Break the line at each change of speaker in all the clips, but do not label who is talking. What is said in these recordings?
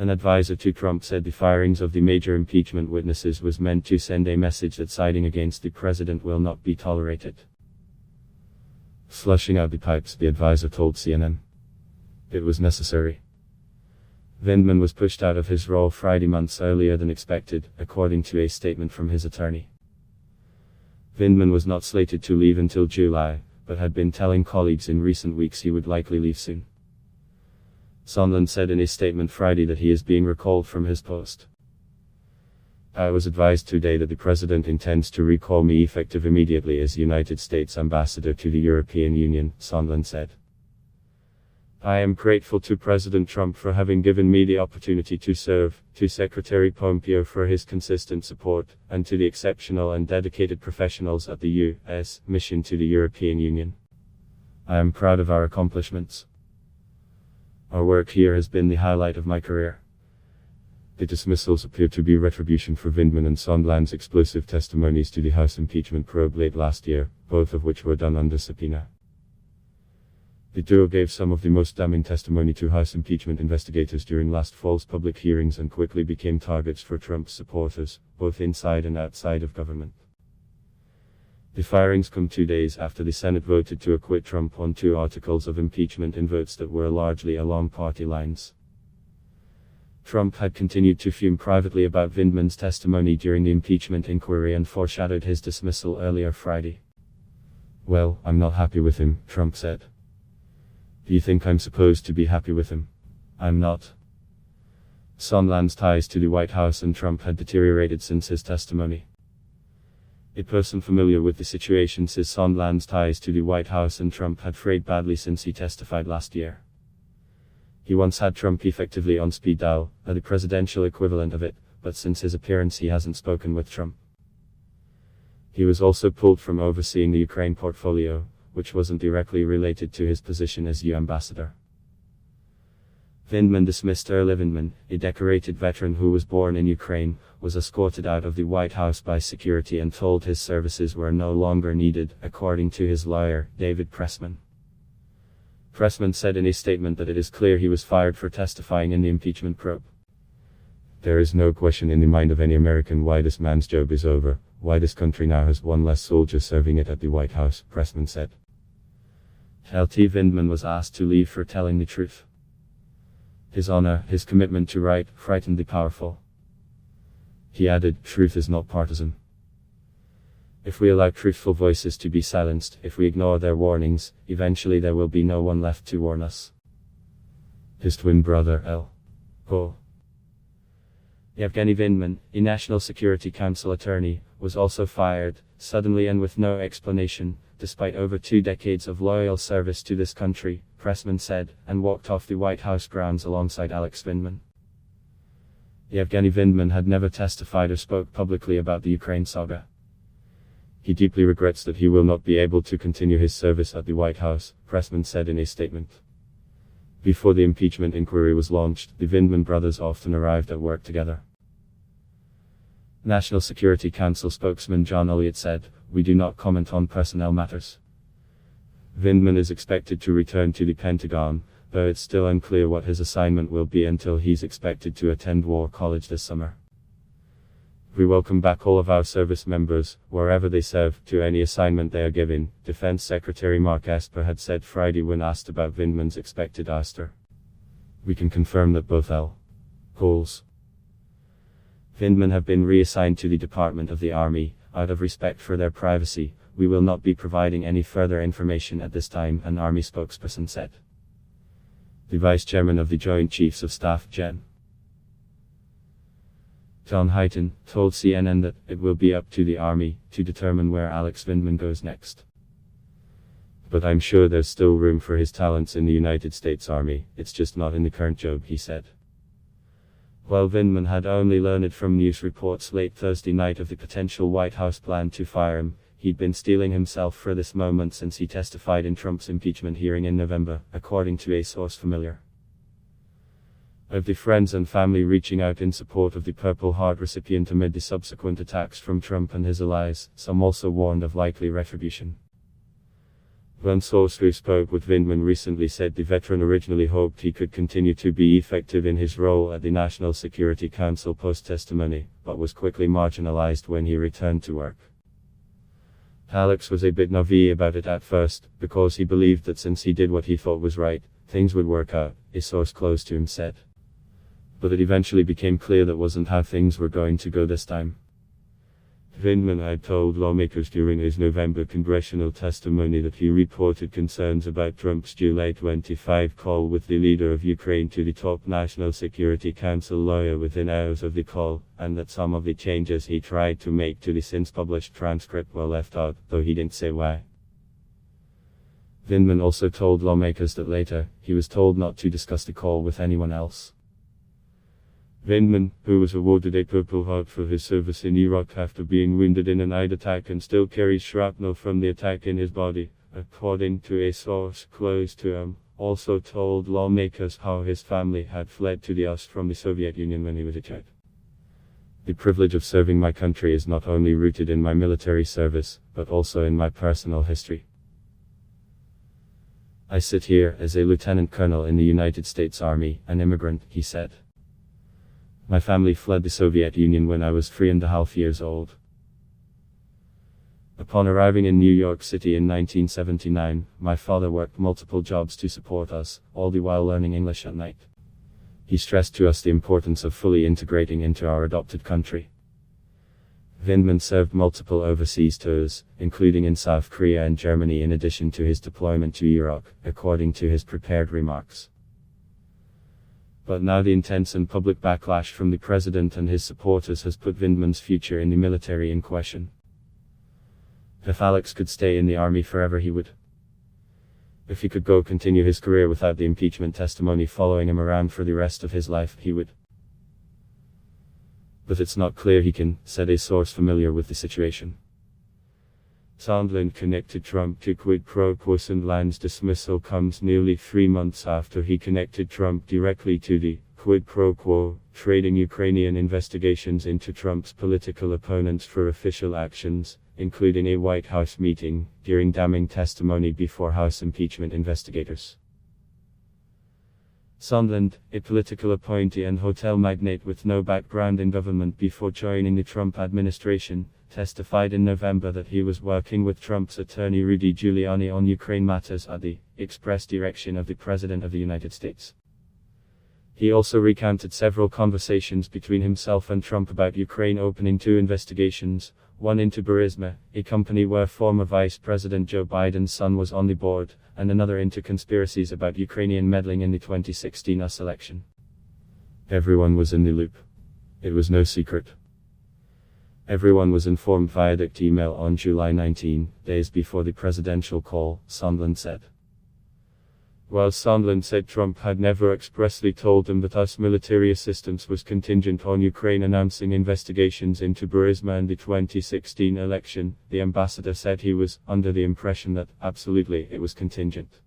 An advisor to Trump said the firings of the major impeachment witnesses was meant to send a message that siding against the president will not be tolerated. Flushing out the pipes, the advisor told CNN. It was necessary. Vindman was pushed out of his role Friday months earlier than expected, according to a statement from his attorney. Vindman was not slated to leave until July, but had been telling colleagues in recent weeks he would likely leave soon. Sondland said in a statement Friday that he is being recalled from his post. I was advised today that the president intends to recall me effective immediately as United States ambassador to the European Union, Sondland said. I am grateful to President Trump for having given me the opportunity to serve, to Secretary Pompeo for his consistent support, and to the exceptional and dedicated professionals at the U.S. mission to the European Union. I am proud of our accomplishments. Our work here has been the highlight of my career. The dismissals appear to be retribution for Vindman and Sondland's explosive testimonies to the House impeachment probe late last year, both of which were done under subpoena. The duo gave some of the most damning testimony to House impeachment investigators during last fall's public hearings and quickly became targets for Trump's supporters, both inside and outside of government. The firings come 2 days after the Senate voted to acquit Trump on 2 articles of impeachment in votes that were largely along party lines. Trump had continued to fume privately about Vindman's testimony during the impeachment inquiry and foreshadowed his dismissal earlier Friday. Well, I'm not happy with him, Trump said. Do you think I'm supposed to be happy with him? I'm not. Sondland's ties to the White House and Trump had deteriorated since his testimony. A person familiar with the situation says Sondland's ties to the White House and Trump had frayed badly since he testified last year. He once had Trump effectively on speed dial, or the presidential equivalent of it, but since his appearance he hasn't spoken with Trump. He was also pulled from overseeing the Ukraine portfolio, which wasn't directly related to his position as U.S. ambassador. Vindman dismissed Earl Vindman, a decorated veteran who was born in Ukraine, was escorted out of the White House by security and told his services were no longer needed, according to his lawyer, David Pressman. Pressman said in a statement that it is clear he was fired for testifying in the impeachment probe. There is no question in the mind of any American why this man's job is over, why this country now has one less soldier serving it at the White House, Pressman said. Lt. Vindman was asked to leave for telling the truth. His honor, his commitment to right, frightened the powerful. He added, truth is not partisan. If we allow truthful voices to be silenced, if we ignore their warnings, eventually there will be no one left to warn us. His twin brother, L.O. Yevgeny Vindman, a National Security Council attorney, was also fired, suddenly and with no explanation, despite over 2 decades of loyal service to this country, Pressman said, and walked off the White House grounds alongside Alex Vindman. Yevgeny Vindman had never testified or spoke publicly about the Ukraine saga. He deeply regrets that he will not be able to continue his service at the White House, Pressman said in a statement. Before the impeachment inquiry was launched, the Vindman brothers often arrived at work together. National Security Council spokesman John Elliott said, "We do not comment on personnel matters." Vindman is expected to return to the Pentagon, though it's still unclear what his assignment will be until he's expected to attend War College this summer. We welcome back all of our service members, wherever they serve, to any assignment they are given, Defense Secretary Mark Esper had said Friday when asked about Vindman's expected ouster. We can confirm that both L.O.'s Vindman have been reassigned to the Department of the Army. Out of respect for their privacy, we will not be providing any further information at this time, an Army spokesperson said. The Vice Chairman of the Joint Chiefs of Staff, Gen. John Hyten, told CNN that it will be up to the Army to determine where Alex Vindman goes next. But I'm sure there's still room for his talents in the United States Army, it's just not in the current job, he said. While Vindman had only learned from news reports late Thursday night of the potential White House plan to fire him, he'd been steeling himself for this moment since he testified in Trump's impeachment hearing in November, according to a source familiar. Of the friends and family reaching out in support of the Purple Heart recipient amid the subsequent attacks from Trump and his allies, some also warned of likely retribution. One source who spoke with Vindman recently said the veteran originally hoped he could continue to be effective in his role at the National Security Council post-testimony, but was quickly marginalized when he returned to work. Alex was a bit naive about it at first, because he believed that since he did what he thought was right, things would work out, a source close to him said. But it eventually became clear that wasn't how things were going to go this time. Vindman had told lawmakers during his November congressional testimony that he reported concerns about Trump's July 25 call with the leader of Ukraine to the top National Security Council lawyer within hours of the call, and that some of the changes he tried to make to the since-published transcript were left out, though he didn't say why. Vindman also told lawmakers that later, he was told not to discuss the call with anyone else. Vindman, who was awarded a Purple Heart for his service in Iraq after being wounded in an IED attack and still carries shrapnel from the attack in his body, according to a source close to him, also told lawmakers how his family had fled to the US from the Soviet Union when he was a child. The privilege of serving my country is not only rooted in my military service, but also in my personal history. I sit here as a lieutenant colonel in the United States Army, an immigrant, he said. My family fled the Soviet Union when I was 3.5 years old. Upon arriving in New York City in 1979, my father worked multiple jobs to support us, all the while learning English at night. He stressed to us the importance of fully integrating into our adopted country. Vindman served multiple overseas tours, including in South Korea and Germany in addition to his deployment to Iraq, according to his prepared remarks. But now the intense and public backlash from the president and his supporters has put Vindman's future in the military in question. If Alex could stay in the army forever, he would. If he could go continue his career without the impeachment testimony following him around for the rest of his life, he would. But it's not clear he can, said a source familiar with the situation. Sondland connected Trump to quid pro quo. Sondland's dismissal comes nearly 3 months after he connected Trump directly to the quid pro quo, trading Ukrainian investigations into Trump's political opponents for official actions, including a White House meeting, during damning testimony before House impeachment investigators. Sondland, a political appointee and hotel magnate with no background in government before joining the Trump administration, testified in November that he was working with Trump's attorney Rudy Giuliani on Ukraine matters at the express direction of the President of the United States. He also recounted several conversations between himself and Trump about Ukraine, opening 2 investigations, one into Burisma, a company where former Vice President Joe Biden's son was on the board, and another into conspiracies about Ukrainian meddling in the 2016 US election. Everyone was in the loop. It was no secret. Everyone was informed via direct email on July 19, days before the presidential call, Sondland said. While Sondland said Trump had never expressly told him that US military assistance was contingent on Ukraine announcing investigations into Burisma and the 2016 election, the ambassador said he was under the impression that, absolutely, it was contingent.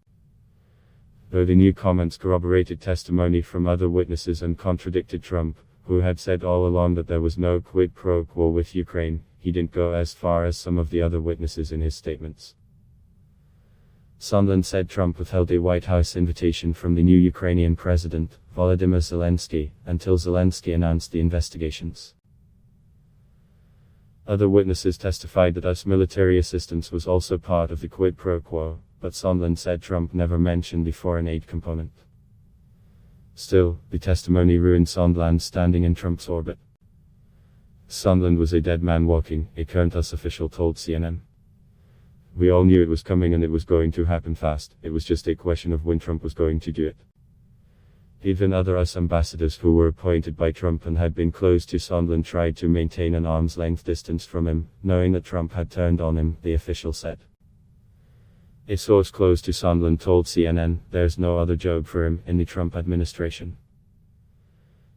Though the new comments corroborated testimony from other witnesses and contradicted Trump, who had said all along that there was no quid pro quo with Ukraine, he didn't go as far as some of the other witnesses in his statements. Sondland said Trump withheld a White House invitation from the new Ukrainian president, Volodymyr Zelensky, until Zelensky announced the investigations. Other witnesses testified that US military assistance was also part of the quid pro quo, but Sondland said Trump never mentioned the foreign aid component. Still, the testimony ruined Sondland's standing in Trump's orbit. Sondland was a dead man walking, a current US official told CNN. We all knew it was coming and it was going to happen fast, it was just a question of when Trump was going to do it. Even other US ambassadors who were appointed by Trump and had been close to Sondland tried to maintain an arm's length distance from him, knowing that Trump had turned on him, the official said. A source close to Sondland told CNN, there's no other job for him in the Trump administration.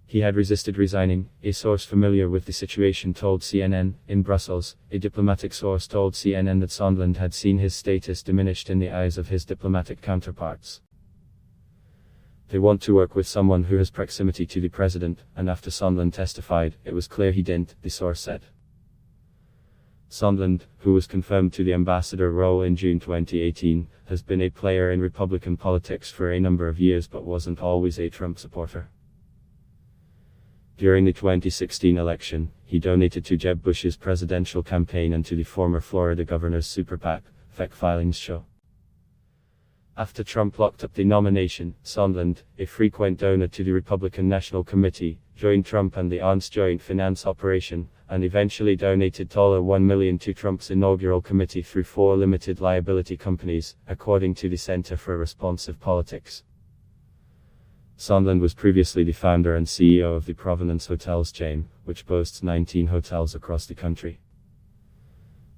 He had resisted resigning, a source familiar with the situation told CNN. In Brussels, a diplomatic source told CNN that Sondland had seen his status diminished in the eyes of his diplomatic counterparts. They want to work with someone who has proximity to the president, and after Sondland testified, it was clear he didn't, the source said. Sondland, who was confirmed to the ambassador role in June 2018, has been a player in Republican politics for a number of years but wasn't always a Trump supporter. During the 2016 election, he donated to Jeb Bush's presidential campaign and to the former Florida governor's super PAC, fake filings show. After Trump locked up the nomination, Sondland, a frequent donor to the Republican National Committee, joined Trump and the aunt's joint finance operation, and eventually donated $1 million to Trump's inaugural committee through 4 limited liability companies, according to the Center for Responsive Politics. Sondland was previously the founder and CEO of the Provenance Hotels chain, which boasts 19 hotels across the country.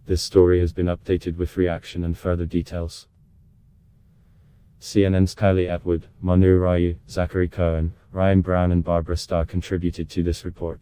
This story has been updated with reaction and further details. CNN's Kylie Atwood, Manu Ryu, Zachary Cohen, Ryan Brown and Barbara Starr contributed to this report.